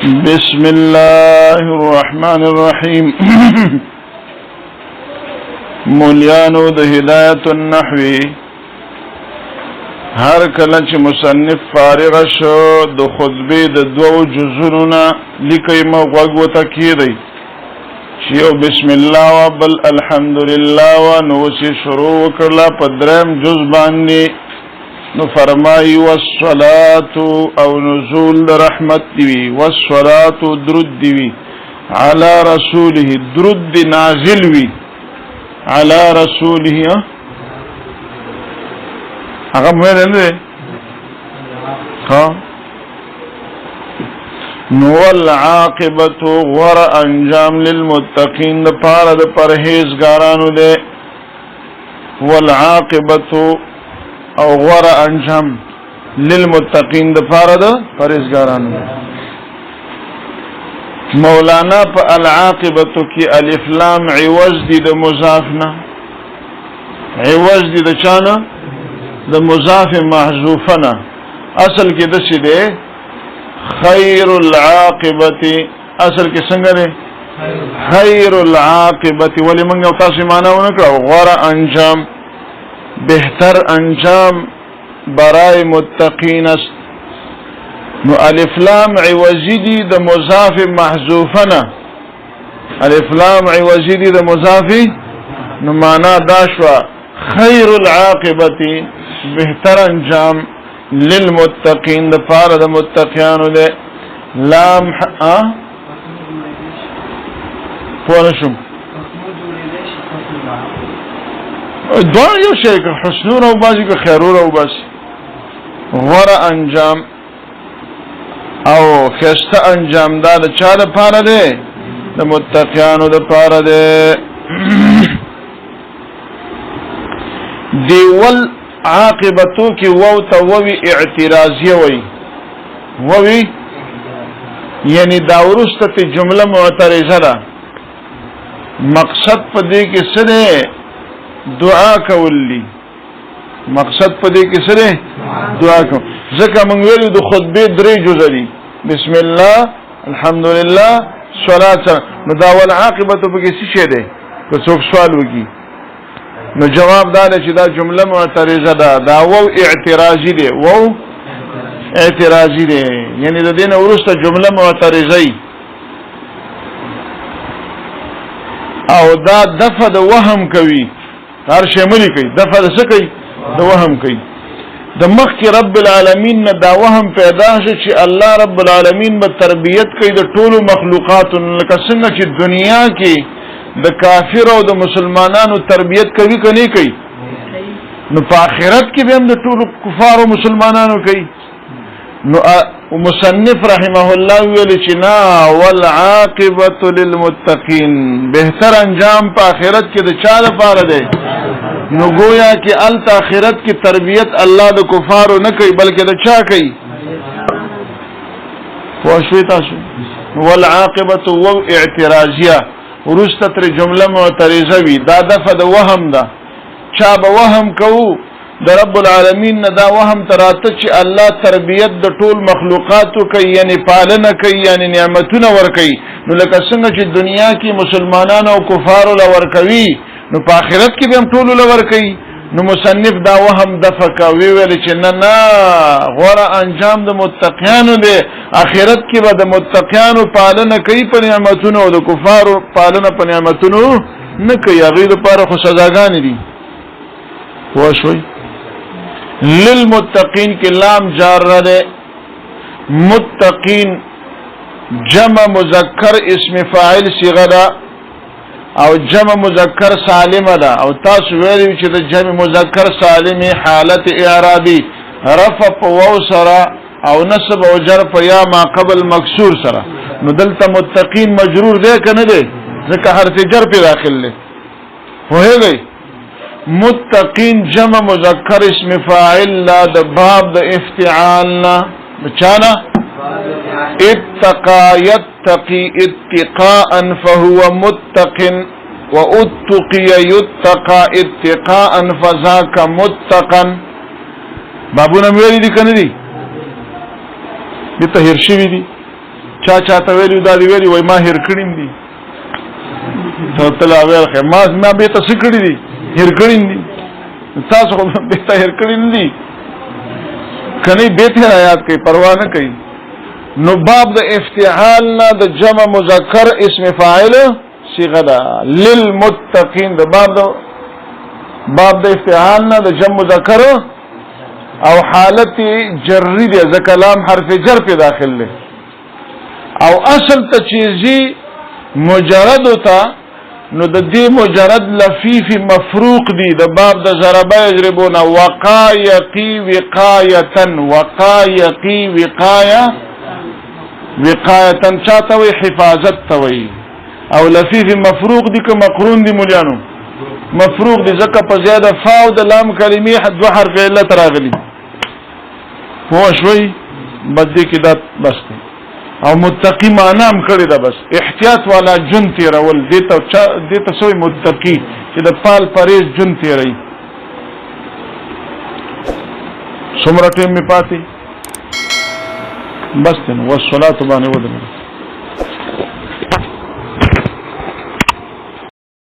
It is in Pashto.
بسم الله الرحمن الرحیم. مولیانو د هدایت النحو هر کله چې مصنف فارغ شو د خطبه د دوو جزونو نه لیکي مو غوږ وته کیږي چې یو بسم الله و بل الحمدلله و نو چې شروع کړه په دریم جز باندې نو فرمایي والصلاة او نزول رحمت دی والصلاة درود دی علی رسوله درود نازل وی علی رسوله هغه مې نه ها نو العاقبۃ غر انجام للمتقین د پاره د پرهیزګارانو ده والعاقبۃ او غور انجام للمتقین د پاره د پرهیزګارانو. مولانا په العاقبۃ کې الف لام عوض دي د مضاف نه، عوض دي د چانه د مضاف محذوف نه. اصل کې د څه ده خیر العاقبۃ، اصل کې څنګه ده خیر العاقبۃ، ولی موږ تاسو معنا ونکړو غور انجام بهتر انجام برای متقین است. نو الف لام عوضی دی د مضاف محذوفنا، الف لام عوضی دی د مضاف، نو معنا دا شو خیر العاقبت بهتر انجام للمتقین د پاره د متقیانو ده. لام پونشم دوار یو شی که حسنون او بازی که خیرون او بازی غور انجام او خسته انجام دا د چا د پاره ده د متقیانو د پاره ده. دیول عاقبتو کی وو تا ووی اعتراضیه وی ووی یعنی دا ورسته تی جمله معترضه ده. مقصد په دې کې څه ده؟ دعا کولی. مقصد په دې کې سره دعا کو. ځکه موږ ویلو د خطبه درې جزء دي، بسم الله الحمدلله صلات. نو دا ول عاقبت په کې څه شه ده؟ که څوک سوال وکي نو جواب دا چې دا جمله معترضه ده، دا وو اعتراضی ده، وو اعتراضی ده، یعنی د دین ورسته جمله معترضه او دا دفع د وهم کوي، هر شی ملي کوي، دفع د څه کوي؟ د وهم کوي. د مخکې رب العالمین نه دا وهم پیدا شي چې الله رب العالمین به تربیت کوي د ټولو مخلوقاتو، لکه څنګه چې دنیا کې د کافر او د مسلمانانو تربیت کوي که نه کوي، نو په آخرت کې به هم د ټولو کفار او مسلمانانو کوي. نو مصنف رحمه الله ویل چې نا والعاقبۃ للمتقین، بهتر انجام په آخرت کې د چا لپاره دی؟ نو گویا کې الت آخرت کی تربیت الله د کفارو نه کوي بلکې د چا کوي؟ پوښوي تاسو. والعاقبۃ و اعتراضیه ورسته تر جمله معترضه وی، دا دفع د وهم ده. چا به وهم کوو د رب العالمین نه دا وهم تراته چې الله تربیت د ټول مخلوقاتو کوي، یعنی پالنه کوي، یعنی نعمتونه ور کوي. نو لکه څنګه چې دنیا کې مسلمانانو او کفارو لور کوي، نو په آخرت کې به هم ټول لور کوي. نو مصنف دا وهم دفع کوي، ویل چې نه نه غوره انجام د متقیانو دی، آخرت کې به د متقیانو پالنه کوي په نعمتونو او د کفارو پالنه په نعمتونو نه کوي. هغوی لپاره خو سزاګانې دي. پوه شوئ؟ للمتقین کی لام جار رده، متقین جمع مذکر اسم فاعل صیغه ده او جمع مذکر سالم ده. او تاسو ویلو چې د جمع مذکر سالم حالت اعرابی رفع په واو سره او نصب او جر په یا ما قبل مکسور سره. نو دلته متقین مجرور ده کنه ده؟ ځکه حرف جر په داخل له هوږي. متقین جمع مذکر اسم فاعل لا د باب د افتعال نا بچانا اتقا يتقي اتقاء فهو متق واتقي يتقى اتقاء فذاك متقا. بابونه ویلي دي کنه دي؟ دې ته هیر شوي دي چاته ویلو دا دی ویلی وای ما هیر کړیم دي ته تلا ویل خیر ما به ته څه کړی دي هیر کړیم دي تاسو خو به ته هیر کړی دي کني به ته یاد کوي پروا نه کوي نو باب د افتعال نه د جمع مذکر اسم فاعل صيغه ده للمتقين د باب د افتعال نه د جمع مذکر او حالت جری دی ځکه لام حرف جر په داخل له او اصل ته چیزی مجرد ہوتا نو د دې مجرد لفیف مفروق دی د باب د ضربه یضربون وقایقی وقایتن وقایقی وقایتن چاته وی حفاظت توي او لفیف مفروق دی که مقرون دی مليانو مفروق دی ځکه په زیاده فاو د لام کلمې دو حرف علت راغلي هو شوي بده کې دا بس دی او متقی معنام کړی دا بس احتیاط والا جن تیرول دیتا سوی متقی چې د پال پریز جن تیری څومره ټیم می پاتې بس نو والصلاة باندې ودرې